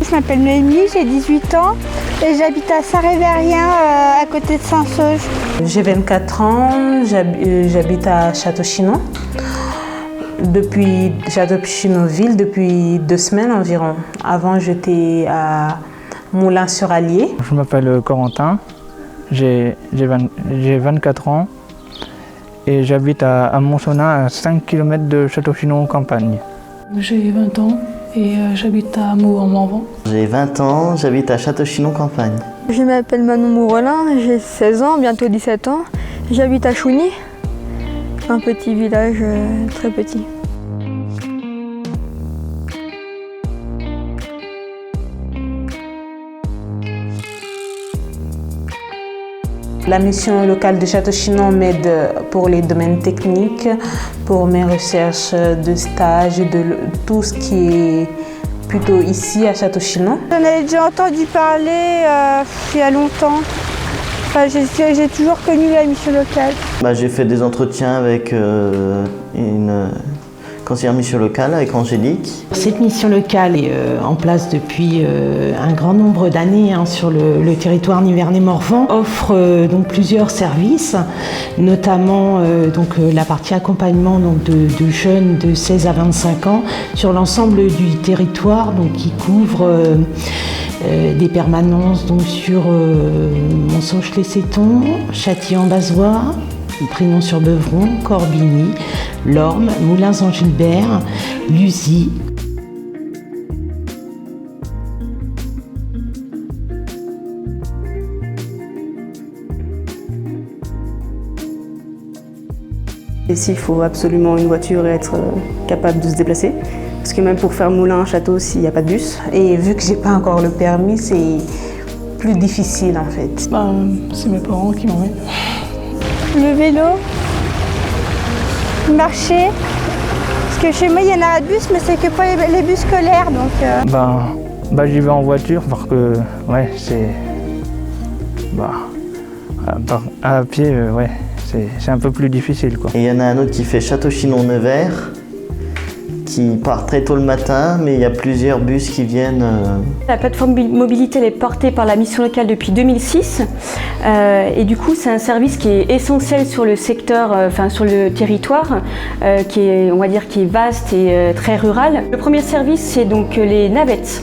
je m'appelle Noémie, j'ai 18 ans et j'habite à Saint-Révérien, à côté de Saint-Sauge. J'ai 24 ans, j'habite à Château-Chinon. Depuis Château-Chinon-Ville depuis 2 semaines environ. Avant, j'étais à Moulins-sur-Allier. Je m'appelle Corentin, j'ai 24 ans et j'habite à Monsonnat, à 5 km de Château-Chinon en campagne. J'ai 20 ans et j'habite à Meaux en Morvan. J'ai 20 ans, j'habite à Château-Chinon campagne. Je m'appelle Manon Mourolin, j'ai 16 ans, bientôt 17 ans. J'habite à Chouny, un petit village très petit. La mission locale de Château-Chinon m'aide pour les domaines techniques, pour mes recherches de stage, de tout ce qui est plutôt ici à Château-Chinon. J'en avais déjà entendu parler il y a longtemps. Enfin, j'ai toujours connu la mission locale. J'ai fait des entretiens avec une conseillère mission locale, avec Angélique. Cette mission locale est en place depuis un grand nombre d'années sur le territoire Nivernais-Morvan, offre donc plusieurs services, notamment la partie accompagnement de jeunes de 16 à 25 ans sur l'ensemble du territoire, qui couvre des permanences sur Monsonge-les-Sétons, Châtillon-Bazois, Brinon-sur-Beuvron, Corbigny, Lorme, Moulins-en-Gilbert, Luzy. Ici, il faut absolument une voiture et être capable de se déplacer. Parce que même pour faire Moulins-Château, il n'y a pas de bus. Et vu que j'ai pas encore le permis, c'est plus difficile en fait. C'est mes parents qui m'emmènent. Le vélo, marcher. Parce que chez moi, il y en a un bus, mais c'est que pour les bus scolaires. Donc, j'y vais en voiture parce que c'est. À pied, c'est un peu plus difficile, quoi. Et il y en a un autre qui fait Château-Chinon-Nevers, qui part très tôt le matin, mais il y a plusieurs bus qui viennent. La plateforme mobilité elle est portée par la mission locale depuis 2006 et du coup c'est un service qui est essentiel sur le secteur, sur le territoire, qui est vaste et très rural. Le premier service c'est donc les navettes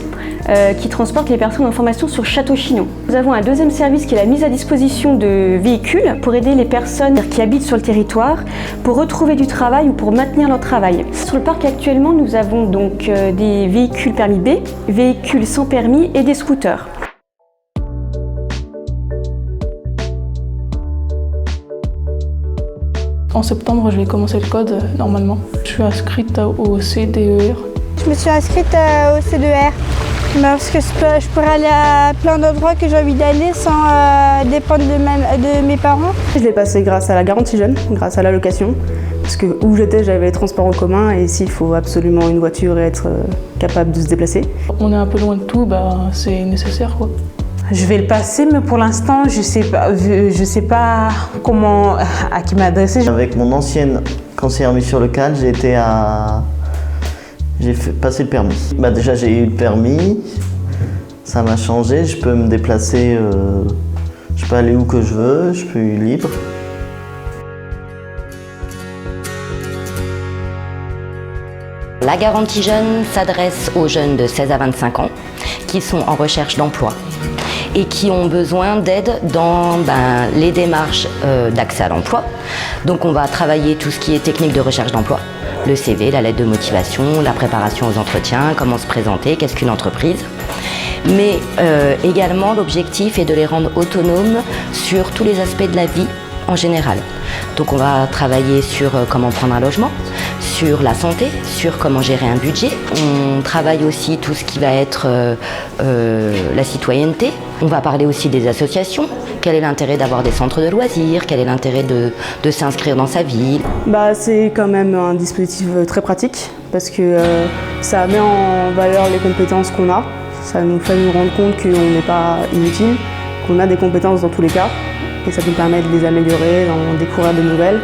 qui transportent les personnes en formation sur Château-Chinon. Nous avons un deuxième service qui est la mise à disposition de véhicules pour aider les personnes qui habitent sur le territoire pour retrouver du travail ou pour maintenir leur travail. Sur le parc actuellement, nous avons donc des véhicules permis B, véhicules sans permis et des scooters. En septembre, je vais commencer le code normalement. Je suis inscrite au CDER. je me suis inscrite au C2R. Parce que je pourrais aller à plein d'endroits que j'ai envie d'aller sans dépendre de mes parents. Je l'ai passé grâce à la garantie jeune, grâce à l'allocation. Parce que où j'étais, j'avais les transports en commun et ici, il faut absolument une voiture et être capable de se déplacer. On est un peu loin de tout, c'est nécessaire, quoi. Je vais le passer, mais pour l'instant, je sais pas comment, à qui m'adresser. Avec mon ancienne conseillère mission locale, j'ai passé le permis. Déjà, j'ai eu le permis, ça m'a changé, je peux me déplacer, je peux aller où que je veux, je suis libre. La garantie jeune s'adresse aux jeunes de 16 à 25 ans qui sont en recherche d'emploi et qui ont besoin d'aide dans les démarches d'accès à l'emploi. Donc on va travailler tout ce qui est technique de recherche d'emploi, le CV, la lettre de motivation, la préparation aux entretiens, comment se présenter, qu'est-ce qu'une entreprise. Mais également l'objectif est de les rendre autonomes sur tous les aspects de la vie en général. Donc on va travailler sur comment prendre un logement, sur la santé, sur comment gérer un budget. On travaille aussi tout ce qui va être la citoyenneté. On va parler aussi des associations. Quel est l'intérêt d'avoir des centres de loisirs? Quel est l'intérêt de s'inscrire dans sa ville? C'est quand même un dispositif très pratique parce que ça met en valeur les compétences qu'on a. Ça nous fait nous rendre compte qu'on n'est pas inutile, qu'on a des compétences dans tous les cas. Et ça nous permet de les améliorer, d'en découvrir de nouvelles.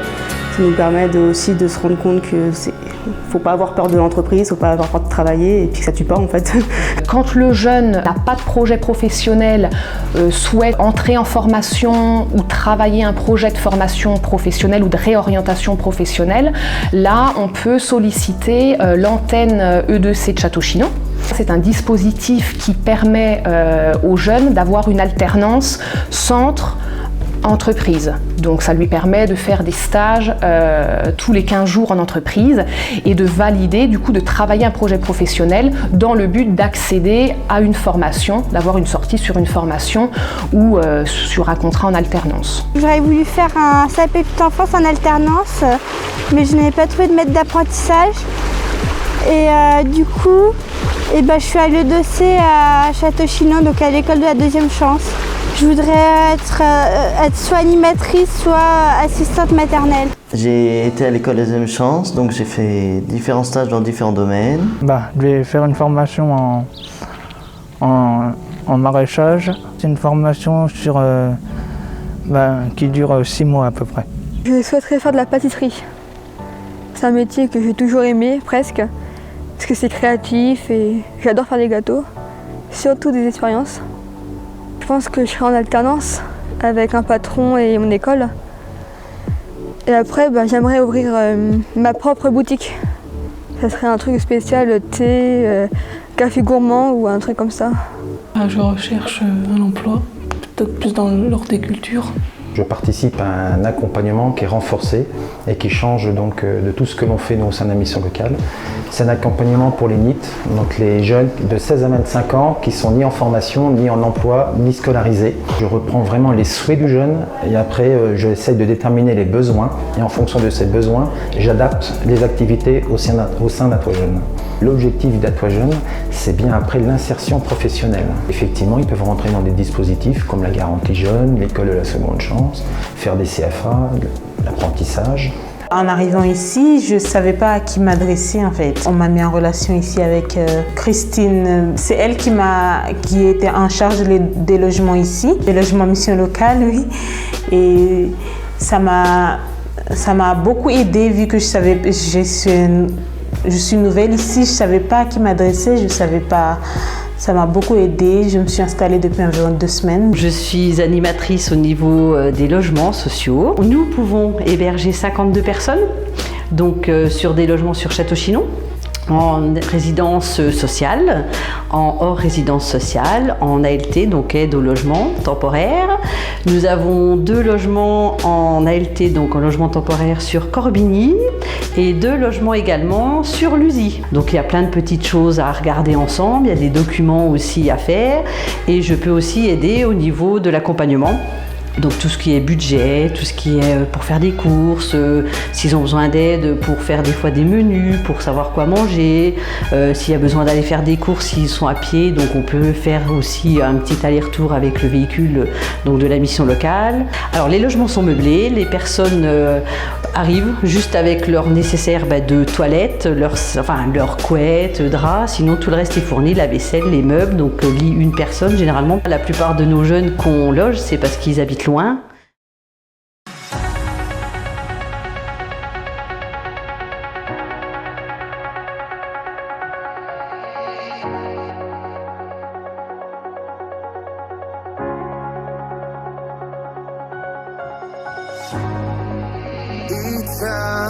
Ça nous permet aussi de se rendre compte que Faut pas avoir peur de l'entreprise, faut pas avoir peur de travailler et puis que ça tue pas en fait. Quand le jeune n'a pas de projet professionnel, souhaite entrer en formation ou travailler un projet de formation professionnelle ou de réorientation professionnelle, là on peut solliciter l'antenne E2C de Château-Chinon. C'est un dispositif qui permet aux jeunes d'avoir une alternance centre-entreprise. Donc ça lui permet de faire des stages tous les 15 jours en entreprise et de valider, du coup de travailler un projet professionnel dans le but d'accéder à une formation, d'avoir une sortie sur une formation ou sur un contrat en alternance. J'aurais voulu faire un CAP Petite Enfance en alternance, mais je n'avais pas trouvé de maître d'apprentissage. Et du coup, je suis à l'E2C à Château-Chinon, donc à l'école de la deuxième chance. Je voudrais être soit animatrice, soit assistante maternelle. J'ai été à l'école deuxième chance, donc j'ai fait différents stages dans différents domaines. Je vais faire une formation en maraîchage. C'est une formation qui dure 6 mois à peu près. Je souhaiterais faire de la pâtisserie. C'est un métier que j'ai toujours aimé, presque, parce que c'est créatif et j'adore faire des gâteaux, surtout des expériences. Je pense que je serai en alternance avec un patron et mon école. Et après, j'aimerais ouvrir ma propre boutique. Ça serait un truc spécial, thé, café gourmand ou un truc comme ça. Je recherche un emploi, peut-être plus dans l'horticulture. Je participe à un accompagnement qui est renforcé et qui change donc de tout ce que l'on fait nous, au sein de la mission locale. C'est un accompagnement pour les NEET, donc les jeunes de 16 à 25 ans qui sont ni en formation, ni en emploi, ni scolarisés. Je reprends vraiment les souhaits du jeune et après j'essaie de déterminer les besoins et en fonction de ces besoins, j'adapte les activités au sein d'Atois Jeunes. L'objectif d'Atois Jeunes, c'est bien après l'insertion professionnelle. Effectivement, ils peuvent rentrer dans des dispositifs comme la garantie jeune, l'école de la seconde chance, faire des CFA, l'apprentissage. En arrivant ici, je ne savais pas à qui m'adresser en fait. On m'a mis en relation ici avec Christine. C'est elle qui était en charge des logements ici, des logements mission locale, oui. Et ça m'a beaucoup aidée vu que je suis nouvelle ici, je ne savais pas à qui m'adresser, je ne savais pas. Ça m'a beaucoup aidée, je me suis installée depuis environ 2 semaines. Je suis animatrice au niveau des logements sociaux. Nous pouvons héberger 52 personnes, donc sur des logements sur Château-Chinon, en résidence sociale, en hors résidence sociale, en ALT, donc aide au logement temporaire. Nous avons 2 logements en ALT, donc en logement temporaire sur Corbigny, et 2 logements également sur Lusy. Donc il y a plein de petites choses à regarder ensemble, il y a des documents aussi à faire, et je peux aussi aider au niveau de l'accompagnement. Donc tout ce qui est budget, tout ce qui est pour faire des courses, s'ils ont besoin d'aide pour faire des fois des menus, pour savoir quoi manger, s'il y a besoin d'aller faire des courses, s'ils sont à pied, donc on peut faire aussi un petit aller-retour avec le véhicule donc de la mission locale. Alors les logements sont meublés, les personnes arrivent juste avec leur nécessaire de toilette, leur couette, drap, sinon tout le reste est fourni, la vaisselle, les meubles, donc lit une personne généralement. La plupart de nos jeunes qu'on loge, c'est parce qu'ils habitent loin. Deep down